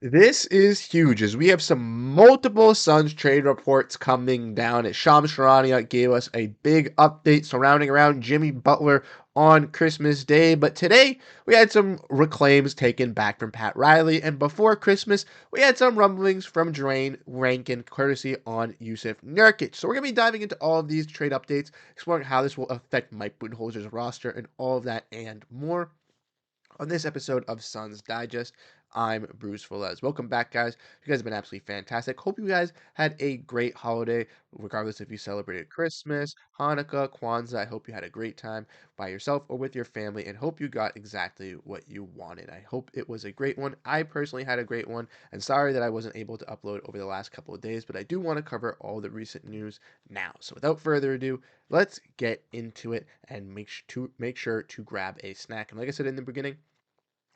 This is huge as we have some multiple Suns trade reports coming down as Shams Charania gave us a big update surrounding around Jimmy Butler on Christmas Day. But today we had some reclaims taken back from Pat Riley. And before Christmas, we had some rumblings from Dwayne Rankin courtesy on Yusuf Nurkic. So we're going to be diving into all of these trade updates, exploring how this will affect Mike Budenholzer's roster and all of that and more on this episode of Suns Digest. I'm Bruce Velez. Welcome back, guys. You guys have been absolutely fantastic. Hope you guys had a great holiday, regardless if you celebrated Christmas, Hanukkah, Kwanzaa. I hope you had a great time by yourself or with your family, and hope you got exactly what you wanted. I hope it was a great one. I personally had a great one, and sorry that I wasn't able to upload over the last couple of days, but I do want to cover all the recent news now. So without further ado, let's get into it and make sure to grab a snack. And like I said in the beginning,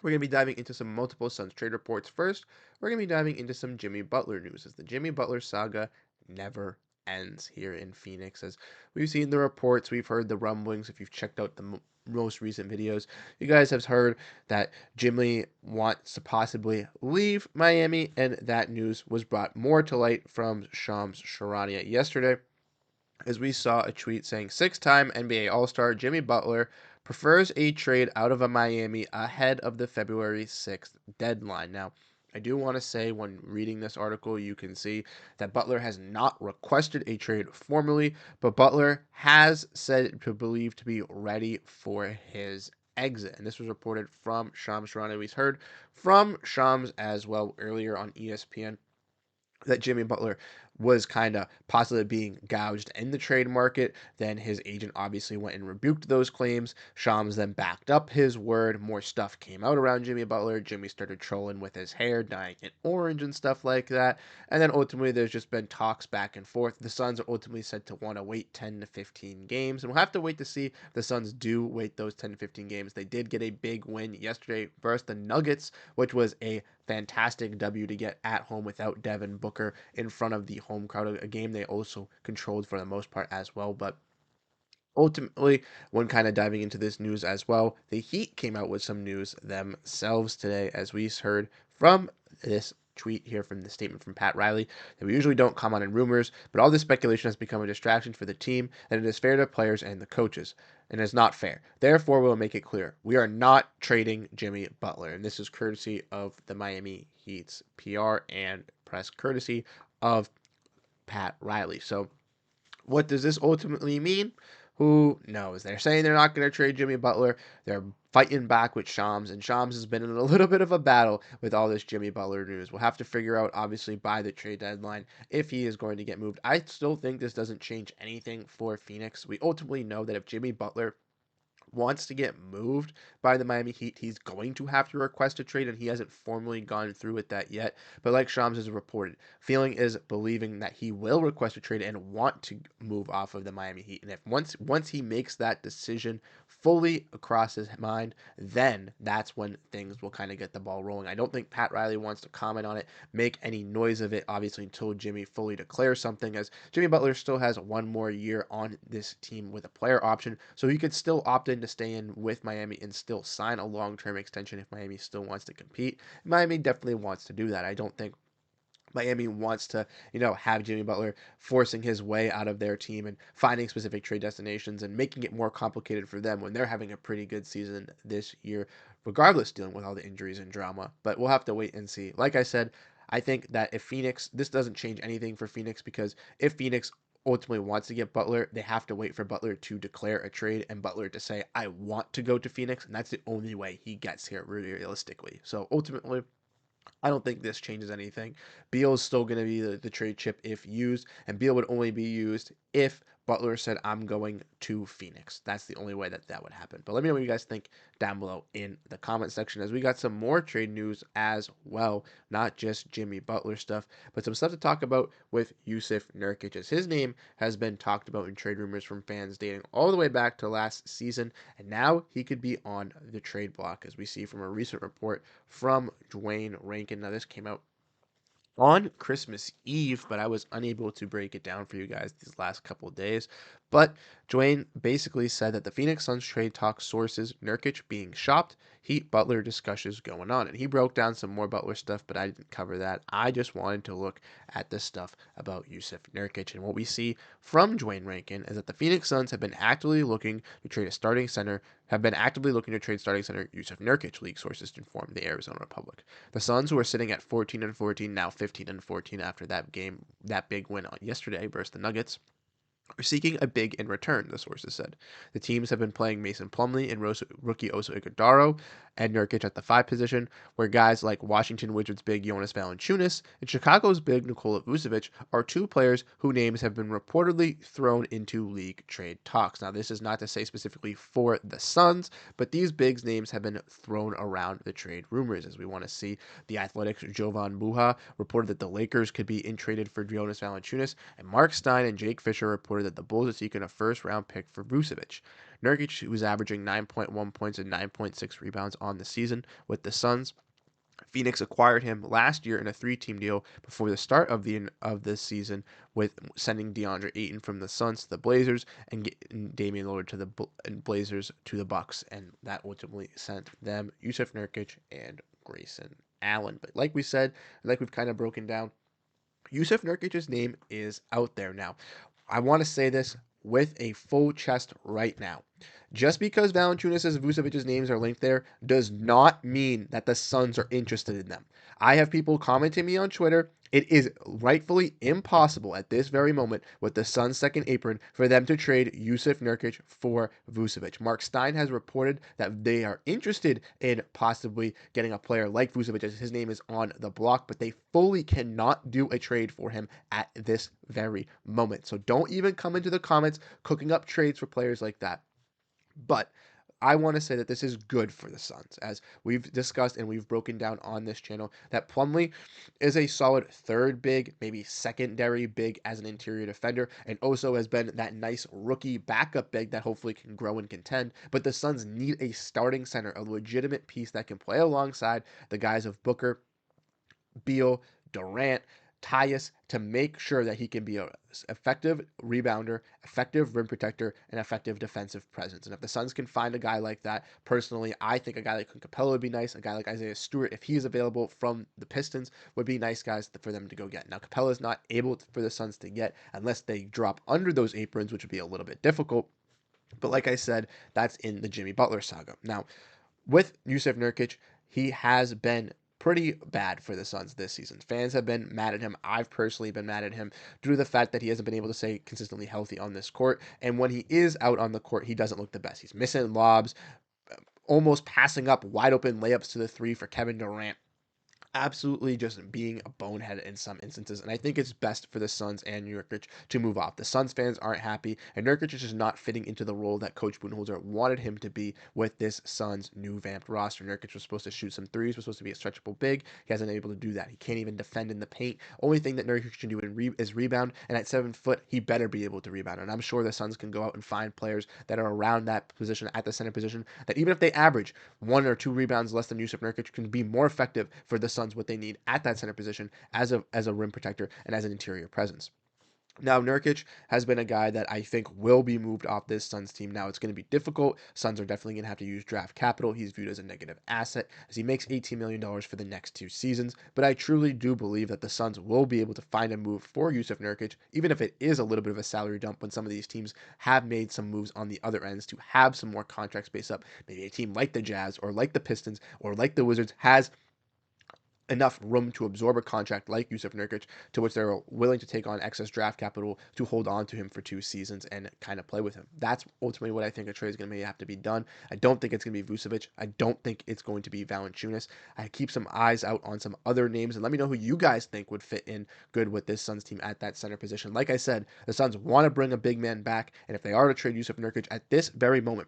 we're going to be diving into some multiple Suns trade reports. First, we're going to be diving into some Jimmy Butler news as the Jimmy Butler saga never ends here in Phoenix. As we've seen the reports, we've heard the rumblings. If you've checked out the most recent videos, you guys have heard that Jimmy wants to possibly leave Miami, and that news was brought more to light from Shams Charania yesterday as we saw a tweet saying six-time NBA All-Star Jimmy Butler prefers a trade out of a Miami ahead of the February 6th deadline. Now, I do want to say when reading this article, you can see that Butler has not requested a trade formally, but Butler has said to believe to be ready for his exit. And this was reported from Shams Charania. We heard from Shams as well earlier on ESPN that Jimmy Butler was kind of possibly being gouged in the trade market. Then his agent obviously went and rebuked those claims. Shams then backed up his word. More stuff came out around Jimmy Butler. Jimmy started trolling with his hair, dyeing it orange and stuff like that. And then ultimately, there's just been talks back and forth. The Suns are ultimately said to want to wait 10 to 15 games. And we'll have to wait to see if the Suns do wait those 10 to 15 games. They did get a big win yesterday versus the Nuggets, which was a fantastic W to get at home without Devin Booker in front of the home crowd. A game they also controlled for the most part as well. But ultimately, when kind of diving into this news as well, the Heat came out with some news themselves today, as we heard from this tweet here from the statement from Pat Riley that we usually don't comment on rumors, but all this speculation has become a distraction for the team, and it is fair to players and the coaches. And it's not fair. Therefore, we'll make it clear we are not trading Jimmy Butler. And this is courtesy of the Miami Heat's PR and press courtesy of Pat Riley. So, what does this ultimately mean? Who knows? They're saying they're not going to trade Jimmy Butler. They're fighting back with Shams, and Shams has been in a little bit of a battle with all this Jimmy Butler news. We'll have to figure out, obviously, by the trade deadline if he is going to get moved. I still think this doesn't change anything for Phoenix. We ultimately know that if Jimmy Butler wants to get moved by the Miami Heat, he's going to have to request a trade, and he hasn't formally gone through with that yet. But like Shams has reported, feeling is believing that he will request a trade and want to move off of the Miami Heat. And if once he makes that decision fully across his mind, then that's when things will kind of get the ball rolling. I don't think Pat Riley wants to comment on it, make any noise of it, obviously, until Jimmy fully declares something, as Jimmy Butler still has one more year on this team with a player option, so he could still opt in to stay in with Miami and still sign a long-term extension if Miami still wants to compete. Miami definitely wants to do that. I don't think Miami wants to, have Jimmy Butler forcing his way out of their team and finding specific trade destinations and making it more complicated for them when they're having a pretty good season this year, regardless dealing with all the injuries and drama. But we'll have to wait and see. Like I said, I think that if Phoenix, this doesn't change anything for Phoenix, because if Phoenix ultimately wants to get Butler, they have to wait for Butler to declare a trade and Butler to say, I want to go to Phoenix. And that's the only way he gets here realistically. So ultimately, I don't think this changes anything. Beal is still going to be the trade chip if used, and Beal would only be used if Butler said, I'm going to Phoenix. That's the only way that that would happen. But let me know what you guys think down below in the comment section, as we got some more trade news as well. Not just Jimmy Butler stuff, but some stuff to talk about with Yusuf Nurkic, as his name has been talked about in trade rumors from fans dating all the way back to last season, and now he could be on the trade block, as we see from a recent report from Dwayne Rankin. Now, this came out on Christmas Eve, but I was unable to break it down for you guys these last couple of days. But Dwayne basically said that the Phoenix Suns trade talk sources Nurkic being shopped, Heat Butler discussions going on. And he broke down some more Butler stuff, but I didn't cover that. I just wanted to look at the stuff about Yusuf Nurkic. And what we see from Dwayne Rankin is that the Phoenix Suns have been actively looking to trade a starting center, have been actively looking to trade starting center Yusuf Nurkic, league sources informed the Arizona Republic. The Suns, who are sitting at 14-14, now 15-14 after that game, that big win on yesterday versus the Nuggets, are seeking a big in return, the sources said. The teams have been playing Mason Plumlee and rookie Oso Ighodaro and Nurkic at the 5 position, where guys like Washington Wizards big Jonas Valanciunas and Chicago's big Nikola Vucevic are two players whose names have been reportedly thrown into league trade talks. Now, this is not to say specifically for the Suns, but these bigs' names have been thrown around the trade rumors, as we want to see. The Athletics' Jovan Buha reported that the Lakers could be in traded for Jonas Valanciunas, and Mark Stein and Jake Fisher reported that the Bulls are seeking a first-round pick for Vucevic. Nurkic, who's averaging 9.1 points and 9.6 rebounds on the season with the Suns. Phoenix acquired him last year in a 3-team deal before the start of this season, with sending DeAndre Ayton from the Suns to the Blazers and getting Damian Lillard to the Blazers to the Bucks, and that ultimately sent them Yusuf Nurkic and Grayson Allen. But like we said, like we've kind of broken down, Yusuf Nurkic's name is out there now. I want to say this with a full chest right now. Just because Valanciunas and Vucevic's names are linked there does not mean that the Suns are interested in them. I have people commenting me on Twitter. It is rightfully impossible at this very moment with the Suns' second apron for them to trade Yusuf Nurkic for Vucevic. Mark Stein has reported that they are interested in possibly getting a player like Vucevic, as his name is on the block, but they fully cannot do a trade for him at this very moment. So don't even come into the comments cooking up trades for players like that. But I want to say that this is good for the Suns, as we've discussed and we've broken down on this channel, that Plumlee is a solid third big, maybe secondary big as an interior defender, and also has been that nice rookie backup big that hopefully can grow and contend. But the Suns need a starting center, a legitimate piece that can play alongside the guys of Booker, Beal, Durant, Tyus, to make sure that he can be an effective rebounder, effective rim protector, and effective defensive presence. And if the Suns can find a guy like that, personally, I think a guy like Capella would be nice. A guy like Isaiah Stewart, if he's available from the Pistons, would be nice guys for them to go get. Now, Capella is not able for the Suns to get unless they drop under those aprons, which would be a little bit difficult. But like I said, that's in the Jimmy Butler saga. Now, with Yusuf Nurkic, he has been pretty bad for the Suns this season. Fans have been mad at him. I've personally been mad at him due to the fact that he hasn't been able to stay consistently healthy on this court. And when he is out on the court, he doesn't look the best. He's missing lobs, almost passing up wide open layups to the 3 for Kevin Durant, absolutely just being a bonehead in some instances. And I think it's best for the Suns and Nurkic to move off. The Suns fans aren't happy, and Nurkic is just not fitting into the role that Coach Budenholzer wanted him to be with this Suns new vamped roster. Nurkic was supposed to shoot some threes, was supposed to be a stretchable big. He hasn't been able to do that. He can't even defend in the paint. Only thing that Nurkic can do is rebound, and at 7 foot, he better be able to rebound. And I'm sure the Suns can go out and find players that are around that position, at the center position, that even if they average 1 or 2 rebounds less than Yusuf Nurkic, can be more effective for the Suns what they need at that center position as a rim protector and as an interior presence. Now, Nurkic has been a guy that I think will be moved off this Suns team. Now, it's going to be difficult. Suns are definitely going to have to use draft capital. He's viewed as a negative asset as he makes $18 million for the next 2 seasons. But I truly do believe that the Suns will be able to find a move for Yusuf Nurkic, even if it is a little bit of a salary dump when some of these teams have made some moves on the other ends to have some more contract space up. Maybe a team like the Jazz or like the Pistons or like the Wizards has enough room to absorb a contract like Yusuf Nurkic, to which they're willing to take on excess draft capital to hold on to him for 2 seasons and kind of play with him. That's ultimately what I think a trade is going to have to be done. I don't think it's going to be Vucevic. I don't think it's going to be Valanciunas. I keep some eyes out on some other names, and let me know who you guys think would fit in good with this Suns team at that center position. Like I said, the Suns want to bring a big man back, and if they are to trade Yusuf Nurkic at this very moment,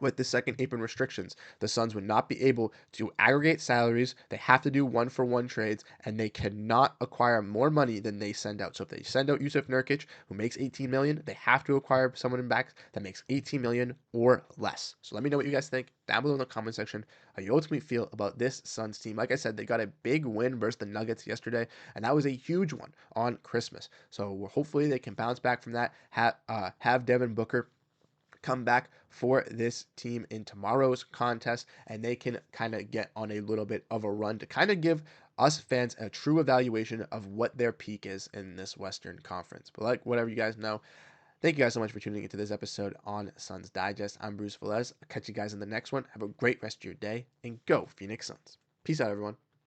with the second apron restrictions, the Suns would not be able to aggregate salaries. They have to do one-for-one trades, and they cannot acquire more money than they send out. So if they send out Yusuf Nurkic, who makes 18 million, they have to acquire someone in back that makes 18 million or less. So let me know what you guys think down below in the comment section. How you ultimately feel about this Suns team? Like I said, they got a big win versus the Nuggets yesterday, and that was a huge one on Christmas. So hopefully they can bounce back from that. Have Devin Booker come back for this team in tomorrow's contest, and they can kind of get on a little bit of a run to kind of give us fans a true evaluation of what their peak is in this Western Conference. But like whatever you guys know, thank you guys so much for tuning into this episode on Suns Digest. I'm Bruce Velez. I'll catch you guys in the next one. Have a great rest of your day, and go Phoenix Suns. Peace out, everyone.